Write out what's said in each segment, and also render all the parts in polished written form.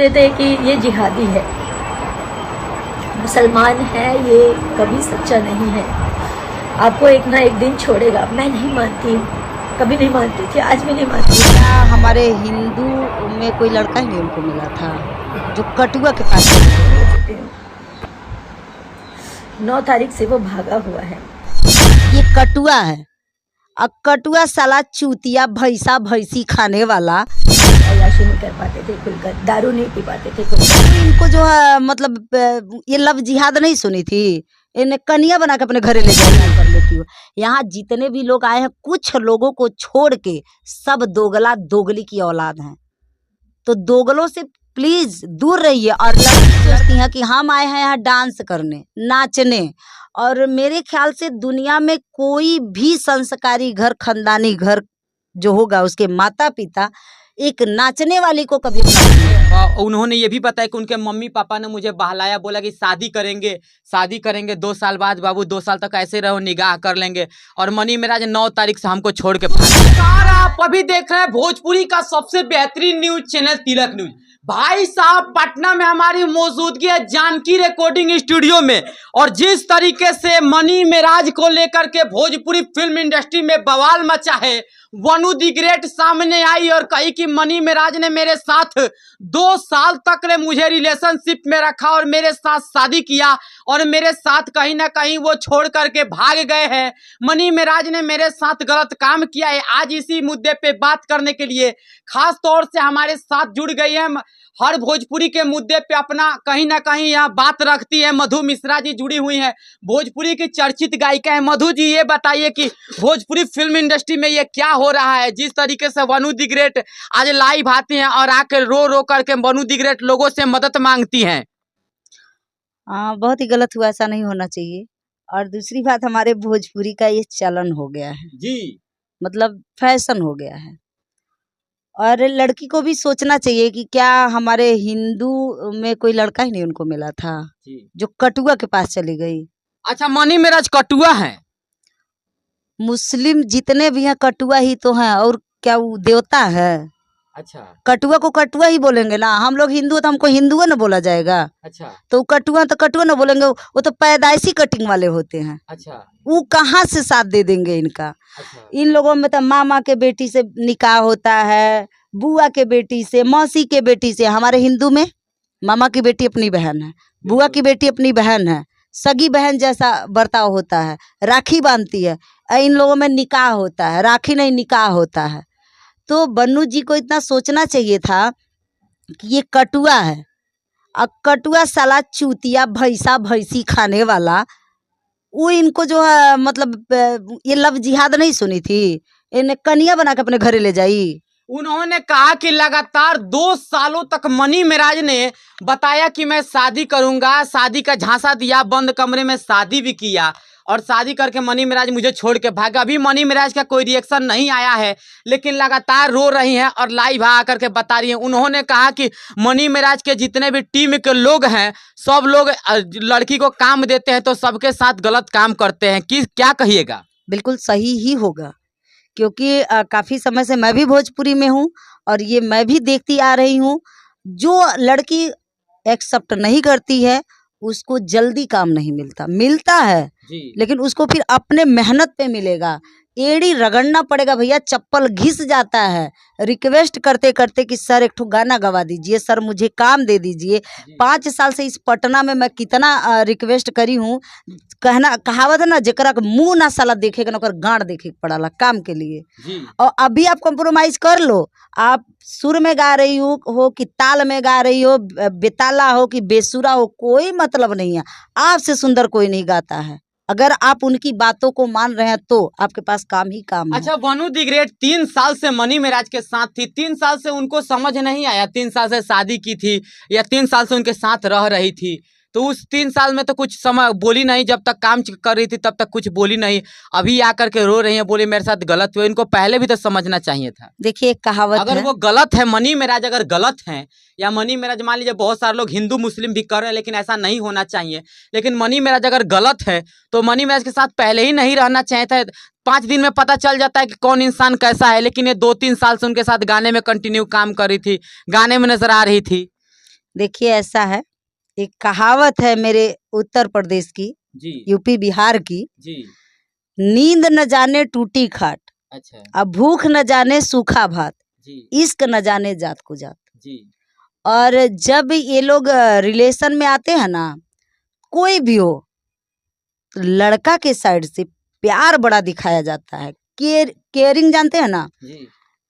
कहते थे कि ये जिहादी है, मुसलमान है, ये कभी सच्चा नहीं है, आपको एक ना एक दिन छोड़ेगा। मैं नहीं मानती, कभी नहीं मानती थी, आज भी नहीं मानती। क्या हमारे हिंदू में कोई लड़का ही नहीं उनको मिला था जो कटुआ के पास था? 9 तारीख से वो भागा हुआ है। ये कटुआ है। अब कटुआ साला चूतिया भैंसा भैंसी खाने वाला। अय्याशी नहीं कर पाते थे खुलकर, दारू नहीं पी पाते थे खुलकर। इनको जो है मतलब ये लव जिहाद नहीं सुनी थी, इन्हें कनिया बना के अपने घरे ले जाया कर लेती हो। यहाँ जितने भी लोग आए हैं, कुछ लोगों को छोड़ के सब दोगला दोगली की औलाद हैं। तो दोगलों से प्लीज दूर रहिए। और लड़की सोचती हैं कि हम आए हैं यहाँ डांस करने, नाचने। और मेरे ख्याल से दुनिया में कोई भी संस्कारी घर, खानदानी घर जो होगा, उसके माता पिता एक नाचने वाली को कभी उन्होंने ये भी बताया कि उनके मम्मी पापा ने मुझे बहलाया, बोला कि शादी करेंगे 2 साल बाद बाबू, 2 साल तक ऐसे रहो, निगाह कर लेंगे। और मनी मेराज 9 तारीख से हमको छोड़ के भाग। आप अभी देख रहे हैं भोजपुरी का सबसे बेहतरीन न्यूज चैनल तिलक न्यूज। भाई साहब, पटना में हमारी मौजूदगी है जानकी रिकॉर्डिंग स्टूडियो में, और जिस तरीके से मनी मेराज को लेकर के भोजपुरी फिल्म इंडस्ट्री में बवाल मचा है, वनु दी ग्रेट सामने आई और कही कि मनी मेराज ने मेरे साथ 2 साल तक ने मुझे रिलेशनशिप में रखा और मेरे साथ शादी किया, और मेरे साथ कहीं ना कहीं वो छोड़ करके भाग गए हैं। मनी मेराज ने मेरे साथ गलत काम किया है। आज इसी मुद्दे पे बात करने के लिए खास तौर से हमारे साथ जुड़ गई है, हर भोजपुरी के मुद्दे पे अपना कहीं ना कहीं यहाँ बात रखती है, मधु मिश्रा जी जुड़ी हुई हैं, भोजपुरी की चर्चित गायिका है। मधु जी, ये बताइए कि भोजपुरी फिल्म इंडस्ट्री में ये क्या हो रहा है, जिस तरीके से वनु दी ग्रेट आज लाइव आती हैं और आकर रो रो करके वनु दी ग्रेट लोगों से मदद मांगती हैं? बहुत ही गलत हुआ, ऐसा नहीं होना चाहिए। और दूसरी बात, हमारे भोजपुरी का ये चलन हो गया है जी, मतलब फैशन हो गया है। और लड़की को भी सोचना चाहिए कि क्या हमारे हिंदू में कोई लड़का ही नहीं उनको मिला था जो कटुआ के पास चली गई। अच्छा, मनी मेराज कटुआ है? मुस्लिम जितने भी हैं कटुआ ही तो हैं, और क्या वो देवता है? अच्छा कटुआ को कटुआ ही बोलेंगे ना। हम लोग हिंदू हैं तो हमको हिंदुआ ना बोला जाएगा। अच्छा तो कटुआ ना बोलेंगे, वो तो पैदाइशी कटिंग वाले होते हैं। अच्छा वो कहाँ से साथ दे देंगे इनका? अच्छा इन लोगों में तो मामा के बेटी से निकाह होता है, बुआ के बेटी से, मौसी के बेटी से। हमारे हिंदू में मामा की बेटी अपनी बहन है, बुआ की बेटी अपनी बहन है, सगी बहन जैसा बर्ताव होता है, राखी बांधती है। इन लोगों में निकाह होता है, राखी नहीं निकाह होता है। तो बन्नू जी को इतना सोचना चाहिए था कि ये कटुआ है। अब कटुआ साला चूतिया भैंसा भैंसी खाने वाला, वो इनको जो है मतलब ये लव जिहाद नहीं सुनी थी, इन्हें कनिया बना के अपने घरे ले जाई। उन्होंने कहा कि लगातार 2 सालों तक मनी मेराज ने बताया कि मैं शादी करूंगा, शादी का झांसा दिया, बंद कमरे में शादी भी किया, और शादी करके मनी मेराज मुझे छोड़ के भागा। अभी मनी मेराज का कोई रिएक्शन नहीं आया है, लेकिन लगातार रो रही हैं और लाइव आकर के बता रही हैं। उन्होंने कहा कि मनी मेराज के जितने भी टीम के लोग हैं, सब लोग लड़की को काम देते हैं तो सबके साथ गलत काम करते हैं। कि क्या कहिएगा? बिल्कुल सही ही होगा, क्योंकि काफ़ी समय से मैं भी भोजपुरी में हूँ और ये मैं भी देखती आ रही हूँ। जो लड़की एक्सेप्ट नहीं करती है उसको जल्दी काम नहीं मिलता है जी। लेकिन उसको फिर अपने मेहनत पे मिलेगा। एड़ी रगड़ना पड़ेगा भैया, चप्पल घिस जाता है रिक्वेस्ट करते करते कि सर एक ठो गाना गवा दीजिए, सर मुझे काम दे दीजिए। 5 साल से इस पटना में मैं कितना रिक्वेस्ट करी हूँ। कहना कहावत है ना, जेकरा के मुंह ना साला देखेगा ना ओकर गांड देखे के पड़ाला काम के लिए। जी। और अभी आप कॉम्प्रोमाइज कर लो, आप सुर में गा रही हो कि ताल में गा रही हो, बेताला हो कि बेसुरा हो, कोई मतलब नहीं है। आपसे सुंदर कोई नहीं गाता है। अगर आप उनकी बातों को मान रहे हैं तो आपके पास काम ही काम है। अच्छा, वनु दी ग्रेट 3 साल से मनी मेराज के साथ थी, 3 साल से उनको समझ नहीं आया, 3 साल से शादी की थी या 3 साल से उनके साथ रह रही थी, तो उस 3 साल में तो कुछ समय बोली नहीं, जब तक काम कर रही थी तब तक कुछ बोली नहीं। अभी आकर के रो रही है, बोली मेरे साथ गलत हुआ। इनको पहले भी तो समझना चाहिए था। देखिए कहावत अगर है, वो गलत है, मनी मेराज अगर गलत है, या मनी मेराज मान लीजिए बहुत सारे लोग हिंदू मुस्लिम भी कर रहे हैं, लेकिन ऐसा नहीं होना चाहिए। लेकिन मनी मेराज अगर गलत है तो मनी मेराज के साथ पहले ही नहीं रहना चाहिए था। 5 दिन में पता चल जाता है कि कौन इंसान कैसा है, लेकिन ये 2-3 साल से उनके साथ गाने में कंटिन्यू काम कर रही थी, गाने में नजर आ रही थी। देखिए ऐसा है, एक कहावत है मेरे उत्तर प्रदेश की, जी यूपी बिहार की, जी। नींद न जाने टूटी खाट, अच्छा अब भूख न जाने सूखा भात, जी इश्क न जाने जात को जात। जी और जब ये लोग रिलेशन में आते हैं ना, कोई भी हो, तो लड़का के साइड से प्यार बड़ा दिखाया जाता है। केयरिंग जानते हैं ना, जी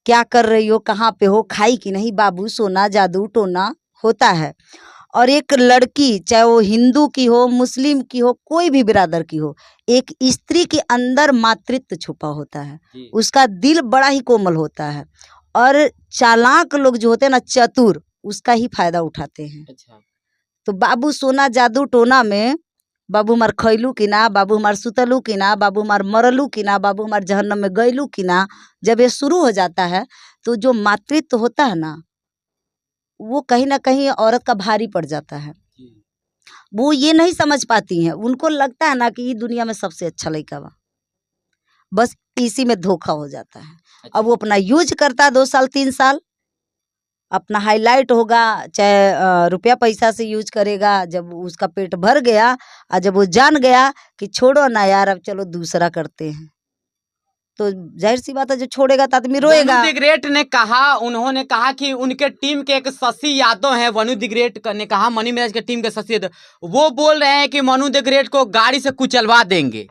क्या कर रही हो, कहाँ पे हो, खाई कि नहीं, बाबू सोना जादू टोना होता है। और एक लड़की, चाहे वो हिंदू की हो, मुस्लिम की हो, कोई भी बिरादर की हो, एक स्त्री के अंदर मातृत्व छुपा होता है। जी उसका दिल बड़ा ही कोमल होता है। और चालाक लोग जो होते हैं ना, चतुर, उसका ही फायदा उठाते हैं। अच्छा तो बाबू सोना जादू टोना में बाबू हमार खैलू कि ना, बाबू हमार सुतलू कि ना, बाबू हमार मरलू कि ना, बाबू हमार जहन्नम में गईलू कि ना, जब ये शुरू हो जाता है तो जो मातृत्व होता है ना, वो कहीं ना कहीं औरत का भारी पड़ जाता है। जी वो ये नहीं समझ पाती हैं, उनको लगता है ना कि ये दुनिया में सबसे अच्छा लड़का बा, बस इसी में धोखा हो जाता है। अच्छा अब वो अपना यूज करता है 2 साल 3 साल, अपना हाईलाइट होगा, चाहे रुपया पैसा से यूज करेगा। जब उसका पेट भर गया और जब वो जान गया कि छोड़ो ना यार, अब चलो दूसरा करते हैं, तो जाहिर सी बात है, जो छोड़ेगा तो आदमी रोएगा। वनु दिग्रेट ने कहा, उन्होंने कहा कि उनके टीम के एक शशि यादव हैं, वनु दिग्रेट ने कहा, मनी मिराज के टीम के शशि यादव, वो बोल रहे हैं कि मनु दिग्रेट को गाड़ी से कुचलवा देंगे।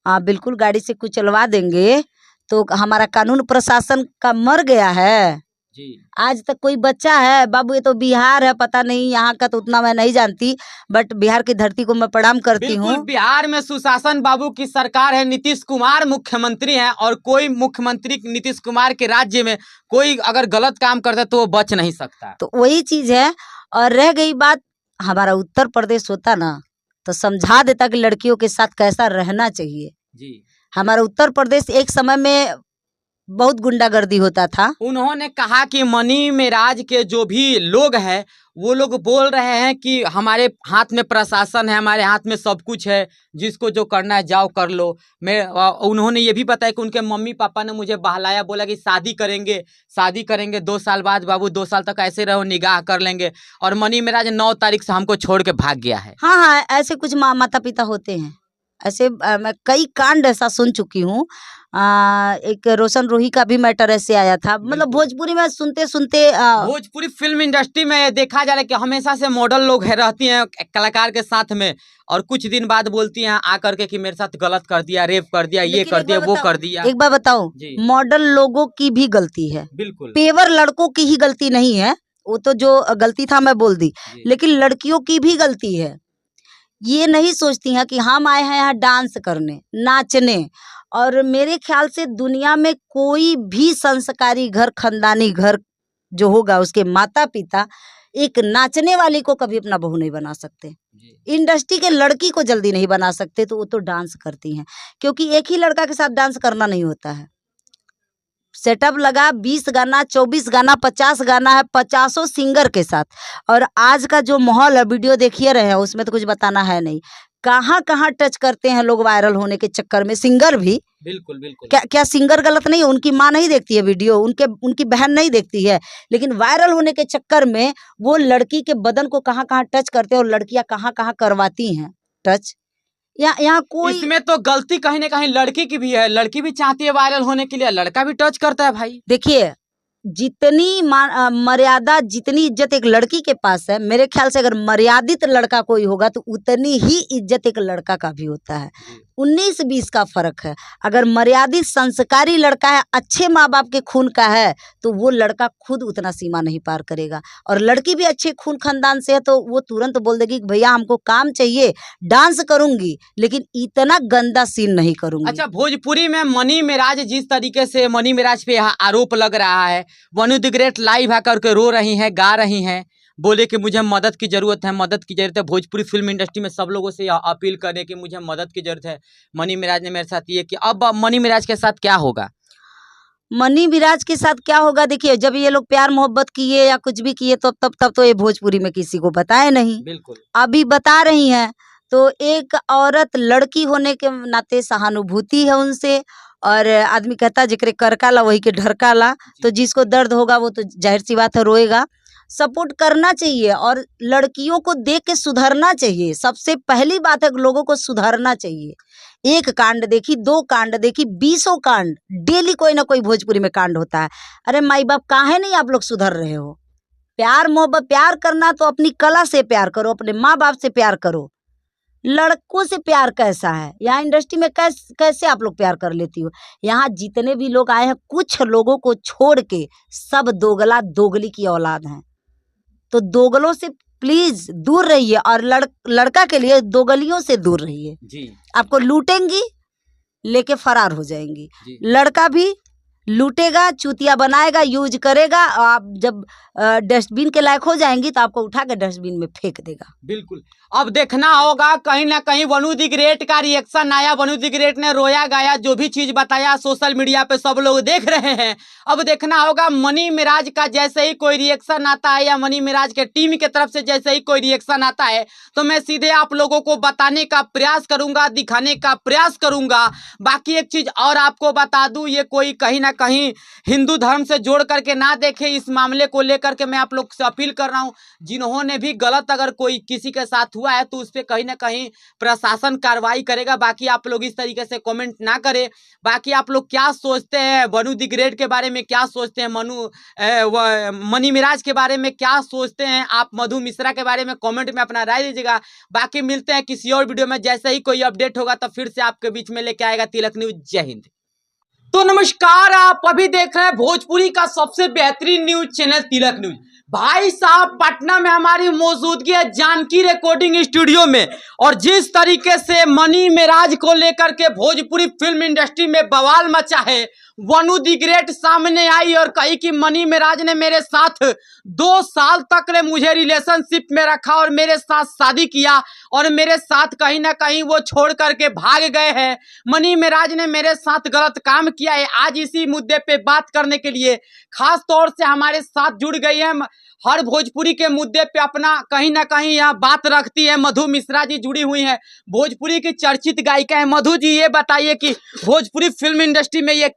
हाँ बिल्कुल, गाड़ी से कुचलवा देंगे। तो हमारा कानून प्रशासन का मर गया है। जी आज तक कोई बच्चा है बाबू, ये तो बिहार है, पता नहीं यहाँ का तो उतना मैं नहीं जानती, बट बिहार की धरती को मैं प्रणाम करती हूँ। बिल्कुल, बिहार में सुशासन बाबू की सरकार है, नीतीश कुमार मुख्यमंत्री हैं, और कोई मुख्यमंत्री नीतीश कुमार के राज्य में कोई अगर गलत काम करता है तो वो बच नहीं सकता। तो वही चीज है। और रह गई बात, हमारा उत्तर प्रदेश होता ना, तो समझा देता कि लड़कियों के साथ कैसा रहना चाहिए। जी हमारा उत्तर प्रदेश एक समय में बहुत गुंडागर्दी होता था। उन्होंने कहा कि मनी मेराज के जो भी लोग हैं, वो लोग बोल रहे हैं कि हमारे हाथ में प्रशासन है, हमारे हाथ में सब कुछ है, जिसको जो करना है जाओ कर लो। उन्होंने ये भी बताया कि उनके मम्मी पापा ने मुझे बहलाया, बोला कि शादी करेंगे 2 साल बाद बाबू, 2 साल तक ऐसे रहो, निगाह कर लेंगे। और मनी मेराज 9 तारीख से हमको छोड़ के भाग गया है। हाँ हाँ, ऐसे कुछ माता पिता होते हैं। ऐसे मैं कई कांड ऐसा सुन चुकी हूँ। एक रोशन रोही का भी मैटर ऐसे आया था। मतलब बिल्कुल। भोजपुरी में सुनते सुनते भोजपुरी फिल्म इंडस्ट्री में देखा जा रहा है कि हमेशा से मॉडल लोग है रहती हैं कलाकार के साथ में, और कुछ दिन बाद बोलती हैं आकर के कि मेरे साथ गलत कर दिया, रेप कर दिया, ये लेकिन कर एक दिया, बार वो बताओ- कर दिया। एक बार बताओ, जी। मॉडल लोगों की भी गलती है, बिल्कुल पेवर लड़कों की ही गलती नहीं है। वो तो जो गलती था मैं बोल दी, जी। लेकिन लड़कियों की भी गलती है। ये नहीं सोचती हैं कि हम आए हैं यहाँ डांस करने, नाचने। और मेरे ख्याल से दुनिया में कोई भी संस्कारी घर, खानदानी घर जो होगा, उसके माता पिता एक नाचने वाली को कभी अपना बहू नहीं बना सकते। जी। इंडस्ट्री के लड़की को जल्दी नहीं बना सकते, तो वो तो डांस करती हैं, क्योंकि एक ही लड़का के साथ डांस करना नहीं होता है। सेटअप लगा, 20 गाना, 24 गाना, 50 गाना है, 50 सिंगर के साथ। और आज का जो माहौल है, वीडियो देखिए रहे हैं, उसमें तो कुछ बताना है नहीं। कहाँ कहाँ टच करते हैं लोग वायरल होने के चक्कर में, सिंगर भी। बिल्कुल बिल्कुल। क्या सिंगर गलत नहीं है? उनकी माँ नहीं देखती है वीडियो, उनकी बहन नहीं देखती है, लेकिन वायरल होने के चक्कर में वो लड़की के बदन को कहाँ कहाँ टच करते हैं, और लड़कियां कहाँ कहाँ करवाती हैं टच। यहाँ कोई इसमें तो गलती कहीं ना कहीं लड़की की भी है, लड़की भी चाहती है वायरल होने के लिए, लड़का भी टच करता है भाई। देखिए, जितनी मर्यादा, जितनी इज्जत एक लड़की के पास है, मेरे ख्याल से अगर मर्यादित लड़का कोई होगा तो उतनी ही इज्जत एक लड़का का भी होता है। 19-20 का फर्क है। अगर मर्यादित संस्कारी लड़का है, अच्छे माँ बाप के खून का है, तो वो लड़का खुद उतना सीमा नहीं पार करेगा। और लड़की भी अच्छे खून खानदान से है, तो वो तुरंत बोल देगी कि भैया हमको काम चाहिए, डांस करूंगी, लेकिन इतना गंदा सीन नहीं करूंगी। अच्छा, भोजपुरी में मनी मेराज, जिस तरीके से मनी मेराज पे यहाँ आरोप लग रहा है, वनु द ग्रेट लाइव आकर के रो रही हैं, गा रही हैं, बोले कि मुझे मदद की ज़रूरत है, मदद की ज़रूरत है। भोजपुरी फिल्म इंडस्ट्री में सब लोगों से अपील करें कि मुझे मदद की ज़रूरत है। मनी मेराज ने मेरे साथ ये किया, अब मनी मेराज के साथ क्या होगा? मनी विराज के साथ क्या होगा? देखिए, जब ये लोग प्यार मोहब्बत किए या कुछ भी किए, तो तब तो ये भोजपुरी में किसी को बताए नहीं। बिल्कुल। अभी बता रही हैं, तो एक औरत लड़की होने के नाते सहानुभूति है उनसे। और आदमी कहता है जिक्र कर काला वही के ढर काला, तो जिसको दर्द होगा वो तो जाहिर सी बात है रोएगा। सपोर्ट करना चाहिए और लड़कियों को देख के सुधरना चाहिए। सबसे पहली बात है लोगों को सुधरना चाहिए। एक कांड देखी, 2 कांड देखी, 20 कांड डेली कोई ना कोई भोजपुरी में कांड होता है। अरे माई बाप काहे नहीं आप लोग सुधर रहे हो? प्यार मोहब्बत प्यार करना तो अपनी कला से प्यार करो, अपने माँ बाप से प्यार करो। लड़कों से प्यार कैसा है? यहाँ इंडस्ट्री में कैसे आप लोग प्यार कर लेती हो? यहाँ जितने भी लोग आए हैं कुछ लोगों को छोड़ के सब दोगला दोगली की औलाद हैं। तो दोगलों से प्लीज दूर रहिए और लड़का के लिए दोगलियों से दूर रहिए जी। आपको लूटेंगी, लेके फरार हो जाएंगी। जी। लड़का भी लूटेगा, चूतिया बनाएगा, यूज करेगा। आप जब डस्टबिन के लायक हो जाएंगी तो आपको उठा के डस्टबिन में फेंक देगा। बिल्कुल। अब देखना होगा कहीं ना कहीं वनु द ग्रेट का रिएक्शन आया। वनु द ग्रेट ने रोया गाया, जो भी चीज बताया सोशल मीडिया पे सब लोग देख रहे हैं। अब देखना होगा मनी मिराज का जैसे ही कोई रिएक्शन आता है या मनी मिराज के टीम की तरफ से जैसे ही कोई रिएक्शन आता है तो मैं सीधे आप लोगों को बताने का प्रयास करूंगा, दिखाने का प्रयास करूंगा। बाकी एक चीज और आपको बता दूं, ये कोई कहीं ना कहीं हिंदू धर्म से जोड़ करके ना देखे। इस मामले को लेकर के मैं आप लोग से अपील कर रहा हूं, जिन्होंने भी गलत अगर कोई किसी के साथ हुआ है तो उस पर कहीं ना कहीं प्रशासन कार्रवाई करेगा। बाकी आप लोग इस तरीके से कमेंट ना करें। बाकी आप लोग क्या सोचते हैं वनु द ग्रेट के बारे में, क्या सोचते हैं मनी मिराज के बारे में, क्या सोचते हैं आप मधु मिश्रा के बारे में, कमेंट में अपना राय दीजिएगा। बाकी मिलते हैं किसी और वीडियो में। जैसे ही कोई अपडेट होगा तो फिर से आपके बीच में लेके आएगा तिलक न्यूज। जय हिंद। तो नमस्कार, आप अभी देख रहे हैं भोजपुरी का सबसे बेहतरीन न्यूज चैनल तिलक न्यूज। भाई साहब पटना में हमारी मौजूदगी है जानकी रिकॉर्डिंग स्टूडियो में, और जिस तरीके से मनी मिराज को लेकर के भोजपुरी फिल्म इंडस्ट्री में बवाल मचा है, वनु द ग्रेट सामने आई और कही कि मनी मिराज ने मेरे साथ 2 साल तक मुझे रिलेशनशिप में रखा और मेरे साथ शादी किया और मेरे साथ कहीं ना कहीं वो छोड़ करके भाग गए हैं। मनी मिराज ने मेरे साथ गलत काम किया है। आज इसी मुद्दे पे बात करने के लिए खास तौर से हमारे साथ जुड़ गई है। हर भोजपुरी के मुद्दे पे अपना कहीं ना कहीं यहाँ बात रखती है मधु मिश्रा जी जुड़ी हुई हैं, भोजपुरी की चर्चित गायिका है। मधु जी ये बताइए कि भोजपुरी फिल्म इंडस्ट्री में ये